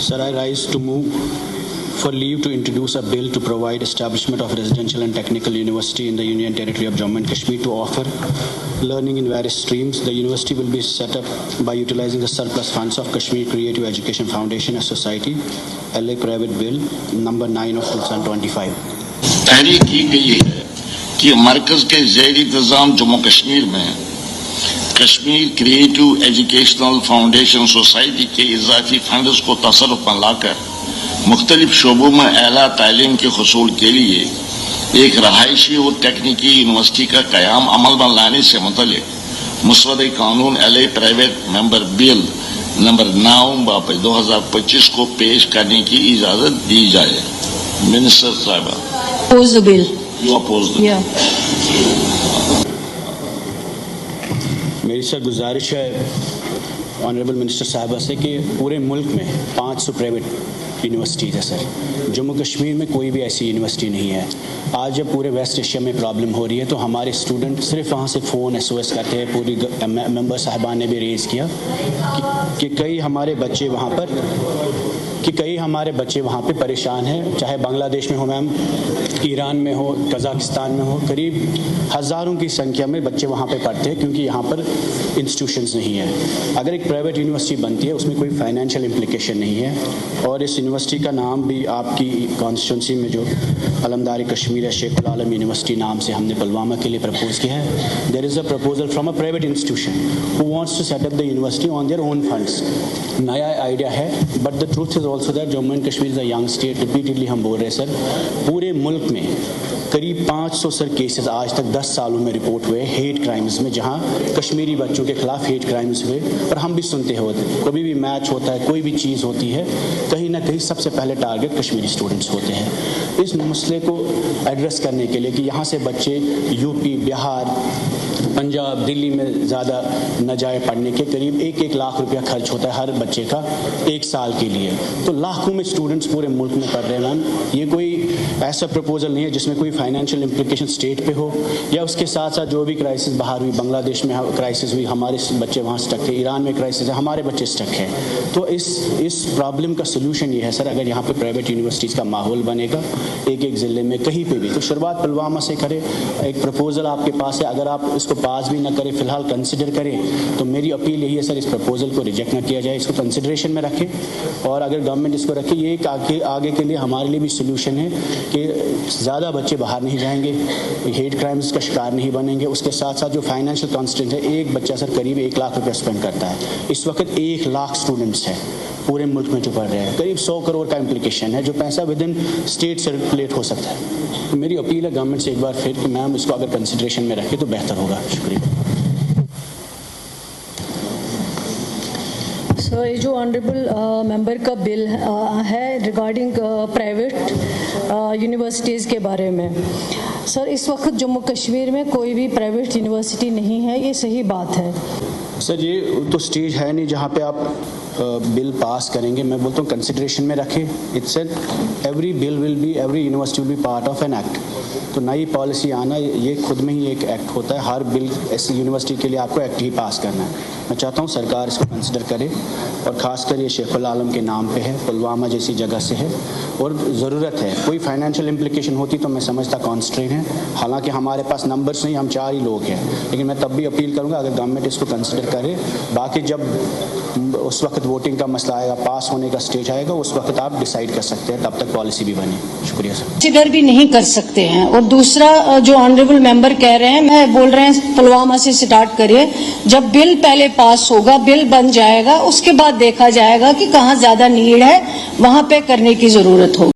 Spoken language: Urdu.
Sir, I rise to move for leave to introduce a bill to provide establishment of residential and technical university in the Union Territory of Jammu and Kashmir to offer learning in various streams. The university will be set up by utilizing the surplus funds of Kashmir Creative Education Foundation, a society, LA Private Bill number 9 of 2025. تحریک کی گئی ہے کہ مرکز کے زیر انتظام جموں کشمیر میں Kashmir creative educational foundation society کے اضافی فنڈز کو تصرف میں لا کر مختلف شعبوں میں اعلیٰ تعلیم کے حصول کے لیے ایک رہائشی اور تکنیکی یونیورسٹی کا قیام عمل میں لانے سے متعلق مسودہ قانون LA پرائیویٹ ممبر بل نمبر 9/2025 کو پیش کرنے کی اجازت دی جائے. منسٹر صاحبہ oppose the bill. You oppose the bill? Yeah. میری سر گزارش ہے آنریبل منسٹر صاحبہ سے کہ پورے ملک میں 500 پرائیویٹ یونیورسٹیز ہے سر. جموں کشمیر میں کوئی بھی ایسی یونیورسٹی نہیں ہے. آج جب پورے ویسٹ ایشیا میں پرابلم ہو رہی ہے تو ہمارے اسٹوڈنٹ صرف وہاں سے فون SOS کرتے ہیں. پوری ممبر صاحبان نے بھی ریز کیا کہ کئی ہمارے بچے وہاں پہ پریشان ہیں, چاہے بنگلہ دیش میں ہو میم, ایران میں ہو, قزاقستان میں ہو. قریب ہزاروں کی سنکھیا میں بچے وہاں پہ پڑھتے ہیں کیونکہ یہاں پر انسٹیٹیوشنز نہیں ہیں. اگر ایک پرائیویٹ یونیورسٹی بنتی ہے اس میں کوئی فائنینشیل امپلیکیشن نہیں ہے. اور اس یونیورسٹی کا نام بھی آپ کی کانسٹیٹوئنسی میں جو علمدار کشمیر ہے, شیخ العالم یونیورسٹی نام سے ہم نے پلوامہ کے لیے پرپوز کیا ہے. There is a proposal from a private institution who wants to set up the university on their own funds. نیا آئیڈیا ہے, but the truth is also that Jammu and Kashmir is a young state. Repeatedly ہم بول رہے ہیں سر, پورے ملک میں قریب 500 سر کیسز آج تک 10 سالوں میں رپورٹ ہوئے ہیٹ کرائمز میں, جہاں کشمیری بچوں کے خلاف ہیٹ کرائمز ہوئے. اور ہم بھی سنتے ہوتے, کبھی بھی میچ ہوتا ہے, کوئی بھی چیز ہوتی ہے, کہیں نہ کہیں سب سے پہلے ٹارگٹ کشمیری اسٹوڈنٹس ہوتے ہیں. اس مسئلے کو ایڈریس کرنے کے لیے کہ یہاں سے بچے یوپی, بہار, پنجاب, دلی میں زیادہ نہ جائے پڑھنے کے, قریب 1 لاکھ روپیہ خرچ ہوتا ہے ہر بچے کا 1 سال کے لیے. تو لاکھوں میں اسٹوڈنٹس پورے ملک میں پڑھ رہے ہیں میم. یہ کوئی ایسا پروپوزل نہیں ہے جس میں کوئی فائنینشیل امپلیکیشن اسٹیٹ پہ ہو, یا اس کے ساتھ ساتھ جو بھی کرائسس باہر ہوئی, بنگلہ دیش میں کرائسس ہوئی, ہمارے بچے وہاں سٹک تھے, ایران میں کرائسس ہے, ہمارے بچے سٹک ہیں. تو اس پرابلم کا سلوشن یہ ہے سر, اگر یہاں پہ پرائیویٹ یونیورسٹیز کا ماحول بنے گا ایک ضلع میں کہیں پہ بھی, تو شروعات پلوامہ سے کرے. ایک پرپوزل آپ کے پاس ہے, اگر آپ اس کو پاس بھی نہ کریں, فی الحال کنسیڈر کریں, تو میری اپیل یہی ہے سر, اس پرپوزل کو ریجیکٹ نہ کیا جائے, اس کو کنسیڈریشن میں رکھیں. اور اگر گورنمنٹ اس کو رکھے, یہ ایک آگے کے لیے ہمارے لیے بھی سلوشن ہے کہ زیادہ بچے باہر نہیں جائیں گے, ہیٹ کرائمز کا شکار نہیں بنیں گے. اس کے ساتھ ساتھ جو فائنینشیل کانسٹینٹ ہے, ایک بچہ سر قریب 1 لاکھ روپیہ اسپینڈ کرتا ہے. اس وقت 1 لاکھ اسٹوڈنٹس ہیں پورے ملک میں جو پڑھ رہے ہیں, قریب 100 کروڑ کا امپلیکیشن ہے, جو پیسہ ود ان اسٹیٹ سرکولیٹ ہو سکتا ہے. میری اپیل ہے گورنمنٹ سے ایک بار پھر کہ میم اس کو اگر کنسیڈریشن میں رکھے تو بہتر ہوگا. شکریہ. سر, یہ جو آنریبل ممبر کا بل ہے ریگارڈنگ پرائیویٹ یونیورسٹیز کے بارے میں, سر اس وقت جموں کشمیر میں کوئی بھی پرائیویٹ یونیورسٹی نہیں ہے, یہ صحیح بات ہے؟ سر یہ تو اسٹیج ہے نہیں جہاں پہ آپ بل پاس کریں گے. میں بولتا ہوں کنسیڈریشن میں رکھیں. It's every university will be part of an act. تو نئی پالیسی آنا یہ خود میں ہی ایک ایکٹ ہوتا ہے. ہر بل ایسی یونیورسٹی کے لیے آپ کو ایکٹ ہی پاس کرنا ہے. میں چاہتا ہوں سرکار اس کو کنسیڈر کرے, اور خاص کر یہ شیخ العالم کے نام پہ ہے, پلوامہ جیسی جگہ سے ہے, اور ضرورت ہے. کوئی فائنینشیل امپلیکیشن ہوتی تو میں سمجھتا کانسٹرین ہے, حالانکہ ہمارے پاس نمبرس نہیں, ہم 4 ہی لوگ ہیں, لیکن میں تب بھی اپیل کروں گا اگر گورنمنٹ اس کو کنسیڈر کرے. باقی جب اس وقت ووٹنگ کا مسئلہ آئے گا, پاس ہونے کا اسٹیج آئے گا, اس وقت آپ ڈیسائیڈ کر سکتے ہیں, تب تک پالیسی بھی بنے. شکریہ سر. کنسیڈر بھی نہیں کر سکتے ہیں. اور دوسرا جو آنریبل ممبر کہہ رہے ہیں, میں بول رہے ہیں پلوامہ سے سٹارٹ کریے. جب بل پہلے پاس ہوگا, بل بن جائے گا, اس کے بعد دیکھا جائے گا کہ کہاں زیادہ نیڈ ہے, وہاں پہ کرنے کی ضرورت ہوگی.